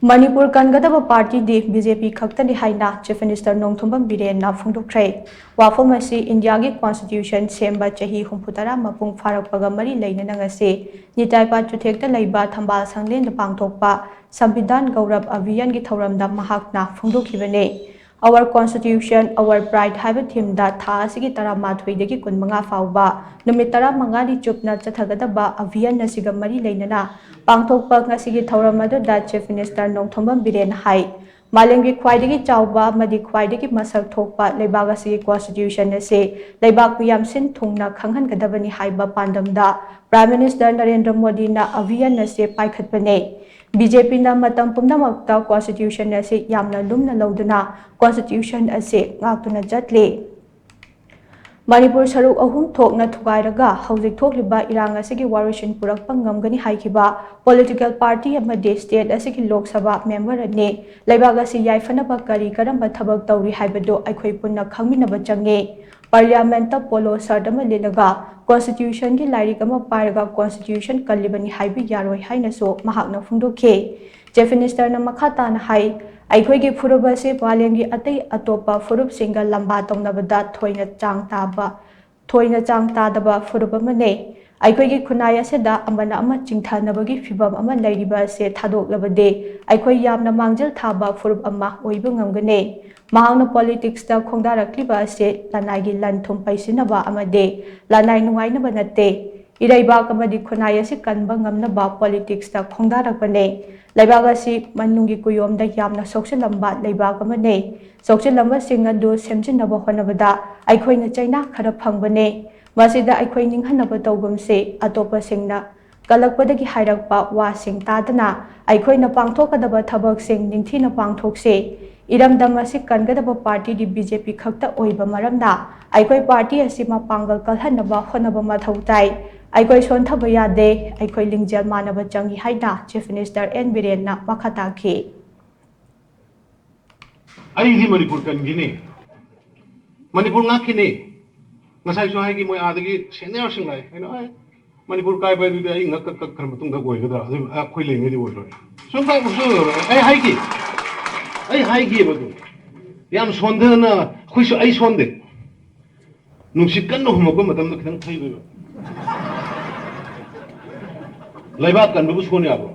मणिपुर कनगदब पार्टी दी बीजेपी खक्तनी हाइना चीफ मिनिस्टर नोंगथोंबम बिरेन फोंदोक्ख्रे वाफम असी इंडिया की कॉन्स्टिट्यूशन सेंबा चही 64 मपुंग फारकपगा मरी लेनना ngasi निताइपा चुथेक्ता लैबा थंबाल संगलेन पांगथोकपा संविधान गौरव अभियान की थौरमदा महाकना फोंदोखिबने Our Constitution, Our Pride हाइबा थीमदा था असिगी तरामाथोइदगी कुनमंगा फाउबा नुमित तरामंगानी चुपना चथगदबा अभियान नसिगा मरी लेनना पांगथोकपा ngasiगी थौरम अदुदा चीफ मिनिस्टर नोंगथोंबम बिरेन हाई मालेंगी ख्वाइदगी चाउबा मदि ख्वाइदगी मसक थोकपा लेबाग असिगी कॉन्स्टिट्यूशन असे लेबाग मियाम सिन थुंगना खंगहनगदबनी हाइबा पांडमदा प्राइम मिनिस्टर नरेंद्र मोदी ना अभियान असे पाइखतपने बीजेपी ना मतम पुनमक्ता कॉन्स्टिट्यूशन असे यामना लुमना लौदना कॉन्स्टिट्यूशन असे गाक्तुना जतले मणिपुर सरुक अहुम थोकना थुगाइरगा हौजिक थोकलिबा इरांग असिगी वारिशिन पुरकपा ngamgani हाइखिबा पॉलिटिकल पार्टी अमदे स्टेट असिगी लोक सभा मेंबर अने लेबाग असि याइफनबा करी करंबा थबक तौरी हाइबदो अखोइ पुन्ना खंगमिनबा चंगे पार्लियामेंट पोलो सर्ट अमा लेलगा कॉन्स्टिट्यूशन की लाइरिक अमा पाइरगा कॉन्स्टिट्यूशन कल्लिबनी हाइबि यारोइ हाइनसो महाकना फुंदोखे चीफ मिनिस्टर ना मखाताना हाइ अखोइगी फुरुब असे मालेमगी अतै अतोपा फुरुब सिंगा लंबा तौनबदा थोइना चांग तादबा फुरुब अमने अखोइगी खुनाय असेदा अमना अमा चिंथानबगी फिबम अमा लैरिबा असे थादोकलबदे अखोइ यामना मांगजल थाबा फुरुब अमा ओइबा ngamgane महांगना पॉलिटिक्स दा खोंगदारक्लिबा असे लानाइगी लनथुम पैसिनबा अमदे लानाइ नुंगाइनबा नते इरैबाक अमदि खुनाय असे कनबा ngamnaba पॉलिटिक्स दा खोंगदारकपने लेबाग असी मनुंगी कुयोमदा यामना सोक्सिलंबा लेबाग अमने सोक्सिलंबा सिंग अदु सेमजिनबा होनबदा अखोइना चाइना खरा फंगबने मसिदा अखोइ निंगहनबा तौगुमसे अतोपा सिंगना कलकपदगी हाइरकपा वासिंग तादना अखोइना पांगथोकदबा थबकसिंग निंगथिना पांगथोकसे इरमदम असी कनगदबा पार्टी दी बीजेपी खक्ता ओइबा मरमना अखोइ पार्टी असी पांगल कलहनबा होनबा मथौ ताइ अखोइ सोंथबा यादे अखोइ लिंगजल मानबा चंगी हाइना चीफ मिनिस्टर एन बिरेनना मखताखि अइदी मणिपुर कनगिनी मणिपुर नाखिनी ngasai so haigi moi adagi senior sing lai aino ai manipur kai bai du ai ngak kak khar matung da goi ga da a khoi le ngi di woi sum bai bu ai haigi ba du yam sonde na khoi so ai sonde nung sik kan no hum ko matam da khang thai ba laiba kan bu son ya bo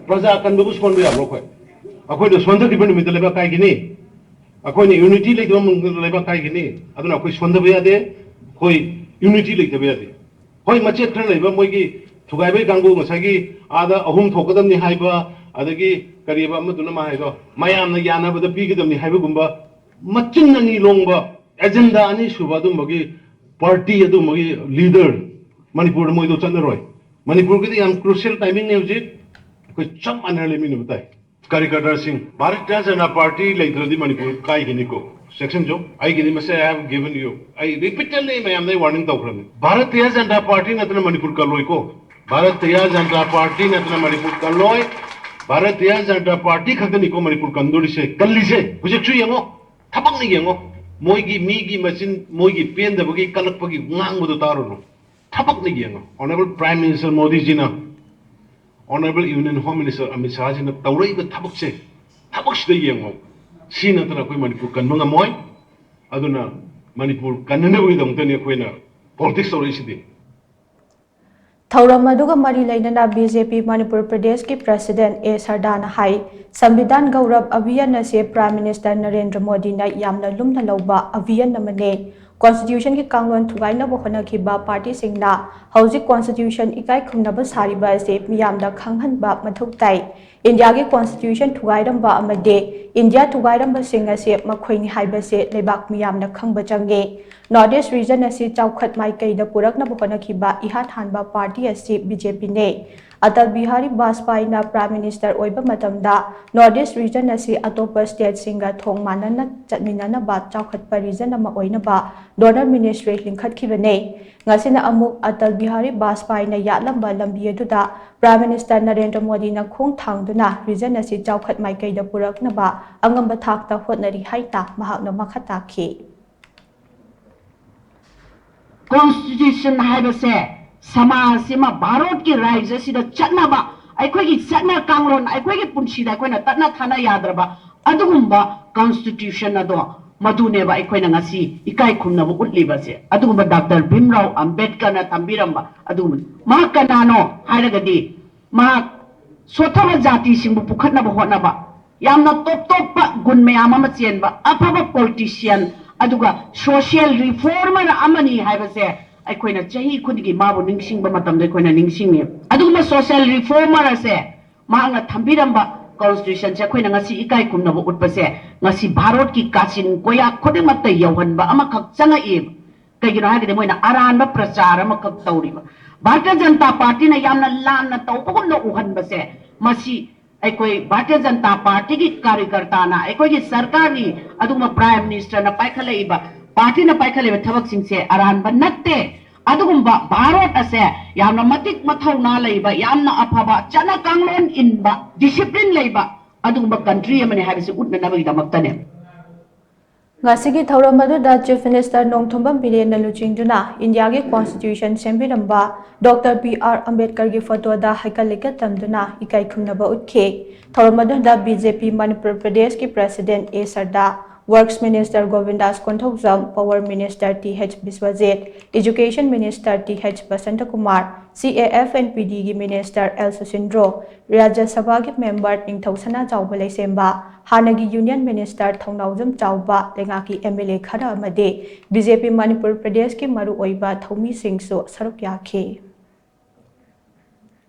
praja kan bu son ya bo khoi akhoi da sonde di ban mi da laiba kai gi ni अखोइने unity लेदो लेबा काइगिनी अदुना अखोइ सोंदबा यादे खोइ unity लेदबा यादे होय मचेत खर लेबा मोइगी थुगाइबै गांगु मसागी आदा अहुम थोकदमनि हाइबा अदगी करिबा मदुना मा हाइदो मयामना यानाबदा पीगदमनि हाइबा गुंबा मचिन अनि लोंबा एजेंडा अनि सुबा दुमगी पार्टी अदुमगी लीडर मणिपुर मोइदो चनरोय मणिपुर की याम क्रूशियल टाइमिंग ने हुजिक कोइ चम अनरले मिनु बताइ कार्यकर्ता सिंह भारतीय जनता पार्टी लेथरदी मणिपुर काय गिनिको सेक्शन जो आई गिनी मसे I have given you I repeatedly मैं हमने वार्निंग तौखरम भारतीय जनता पार्टी नतना मणिपुर कलोय को भारतीय जनता पार्टी नतना मणिपुर कलोय भारतीय जनता पार्टी खतनी को मणिपुर कंदोरी से कल्ली से हुजे छु यंगो थपक नि यंगो मोइगी मीगी मचिन मोइगी पेंदबगी कलकपगी ngangbdo तारोनो थपक नि यंगो honourable prime minister Modi ji ना Honorable Union Home Minister Amit Shah ji na taurai ba thabak sida yengo si na tana koi Manipur kan manga moi aduna Manipur kan na bui dong tani koi na politics taurai sidi थौरम अदुगा मरी लेनना BJP Manipur प्रदेश की president ए Sardana high संविधान गौरव अभियान असे prime minister Narendra Modi ना यामना लुमना लौबा अभियान नमने constitution की कांगलोन थुगाइनब होनखिबा party सिंगना हौजिक constitution इकाई खुमनब सारिबा असे मियामदा खंगहनबा मथौ ताइ इंडिया की कॉन्स्टिट्यूशन थुगाइरंबा अमदे इंडिया थुगाइरंबा सिंग असे मखोइनि हाइबसे लेबाक मियामना खंगबा चंगे नॉर्थ ईस्ट रीजन असे चौखत माइकैदा पुरकनब होनखिबा इहान हानबा पार्टी असे बीजेपी ने अटल बिहारी वाजपेयी ना प्राइम मिनिस्टर ओइबा मतमदा नॉर्थ ईस्ट रीजन असे अतोप स्टेट सिंगा थोंग मानना चटमिननबा चौखतपा रीजन अमा ओइनबा डोनर मिनिस्ट्री लिंखतखिबने ngasina amuk atal bihari Vajpayee na yatlamba lambi aduda prime minister narendra modi na khong thangduna region asi chawkhat maikai da puraknaba angamba thakta hotnari haita mahakna makhata khi constitution haibase समाज से मा भारत के राज्य से चलनबा ꯑꯩꯈꯣꯏꯒꯤ ꯆꯠꯅ ꯀꯥꯡꯂꯣꯟ ꯑꯩꯈꯣꯏꯒꯤ ꯄꯨꯟꯁꯤꯗ ꯑꯩꯈꯣꯏꯅ ꯇꯠꯅ ꯊꯥꯅ ꯌꯥꯗ꯭ꯔꯕ ꯑꯗꯨꯒꯨꯝꯕ ꯀꯟꯁꯇꯤꯇ꯭ꯌꯨꯁꯟ ꯑꯗꯣ ꯃꯗꯨꯅꯦꯕ ꯑꯩꯈꯣꯏꯅ ꯉꯁꯤ ꯏꯀꯥꯏ ꯈꯨꯝꯅꯕ ꯎꯠꯂꯤꯕꯁꯦ ꯑꯗꯨꯒꯨꯝꯕ ꯗꯥꯛꯇꯔ ꯚꯤꯝꯔꯥꯎ ꯑꯝꯕꯦꯗꯀꯔꯅ ꯊꯝꯕꯤꯔꯝꯕ ꯑꯗꯨꯒꯨꯝꯕ ꯃꯍꯥꯛ ꯀꯅꯥꯅꯣ ꯍꯥꯏꯔꯒꯗꯤ ꯃꯍꯥꯛ ꯁꯣꯊꯕ ꯖꯥꯇꯤꯁꯤꯡꯕꯨ ꯄꯨꯈꯠꯅꯕ ꯍꯣꯠꯅꯕ ꯌꯥꯝꯅ ꯇꯣꯞ ꯇꯣꯞꯄ ꯒꯨꯟ ꯃꯌꯥꯝ ꯑꯃ ꯆꯦꯟꯕ ꯑꯐꯕ ꯄꯣꯂꯤꯇꯤꯁꯤꯌꯟ ꯑꯗꯨꯒ ꯁꯣꯁꯤꯌꯦꯜ ꯔꯤꯐꯣꯔꯃꯔ ꯑꯃꯅꯤ ꯍꯥꯏꯕꯁꯦ ꯑꯩꯈꯣꯏꯅ ꯆꯍꯤ ꯈꯨꯗꯤꯡꯒꯤ ꯃꯥꯕꯨ ꯅꯤꯡꯁꯤꯡꯕ ꯃꯇꯝꯗ ꯑꯩꯈꯣꯏꯅ ꯅꯤꯡꯁꯤꯡꯉꯤ ꯑꯗꯨꯒꯨꯝꯕ ꯁꯣꯁꯤꯌꯦꯜ ꯔꯤꯐꯣꯔꯃꯔ ꯑꯁꯦ ꯃꯍꯥꯛꯅ ꯊꯝꯕꯤꯔꯝꯕ ꯀꯟꯁꯇꯤꯇ꯭ꯌꯨꯁꯟꯁꯦ ꯑꯩꯈꯣꯏꯅ ꯉꯁꯤ ꯏꯀꯥꯏ ꯈꯨꯝꯅꯕ ꯎꯠꯄꯁꯦ ꯉꯁꯤ ꯚꯥꯔꯠꯀꯤ ꯀꯥꯆꯤꯟ ꯀꯣꯌꯥ ꯈꯨꯗꯤꯡꯃꯛꯇ ꯌꯧꯍꯟꯕ ꯑꯃꯈꯛ ꯆꯪꯉꯛꯏꯕ ꯀꯩꯒꯤꯅꯣ ꯍꯥꯏꯔꯒꯗꯤ ꯃꯣꯏꯅ ꯑꯔꯥꯟꯕ ꯄ꯭ꯔꯆꯥꯔ ꯑꯃꯈꯛ ꯇꯧꯔꯤꯕ ꯚꯥꯔꯇꯤꯌ ꯖꯅꯇꯥ ꯄꯥꯔꯇꯤꯅ ꯌꯥꯝꯅ ꯂꯥꯟꯅ ꯇꯧꯕꯒꯨꯝꯅ ꯎꯍꯟꯕꯁꯦ ꯃꯁꯤ ꯑꯩꯈꯣꯏ ꯚꯥꯔꯇꯤꯌ ꯖꯅꯇꯥ ꯄꯥꯔꯇꯤꯒꯤ ꯀꯥꯔꯌꯀꯔꯇꯥꯅ ꯑꯩꯈꯣꯏꯒꯤ ꯁꯔꯀꯥꯔꯒꯤ ꯑꯗꯨꯒꯨꯝꯕ ꯄ꯭ꯔꯥꯏꯝ ꯃꯤꯅꯤꯁꯇꯔꯅ ꯄꯥꯏꯈꯠꯂꯛꯏꯕ ꯄꯥꯔꯇꯤꯅ ꯄꯥꯏꯈꯠꯂꯤꯕ ꯊꯕꯛꯁꯤꯡꯁꯦ ꯑꯔꯥꯟꯕ ꯅꯠꯇꯦ ꯑꯗꯨꯒꯨꯝꯕ ꯚꯥꯔꯠ ꯑꯁꯦ ꯌꯥꯝꯅ ꯃꯇꯤꯛ ꯃꯊꯧꯅꯥ ꯂꯩꯕ ꯌꯥꯝꯅ ꯑꯐꯕ ꯆꯠꯅ ꯀꯥꯡꯂꯣꯟ inba discipline leba adugumba country amane habise utnanabagidamaktane Ngasigi thauram aduda Chief Minister Nongthombam Biren luchingduna India gi Constitution sembiramba Dr. B.R. Ambedkar gi photo da haikalika tamduna ikai khumnaba utke thauram aduda BJP Manipur Pradesh ki President A. Sarda Works Minister Govindas Konthokjam, Power Minister T.H. Biswajit, Education Minister T.H. Basanta Kumar, CAF&PD gi Minister L. Susindro, Rajya Sabha gi Member Ningthausana Chaubalai Semba, Hanagi Union Minister Thongnaujam Chauba, Lengaki MLA Khara Amade, BJP Manipur Pradesh ki Maru Oiba Thomi Singh Saruk Yakhe.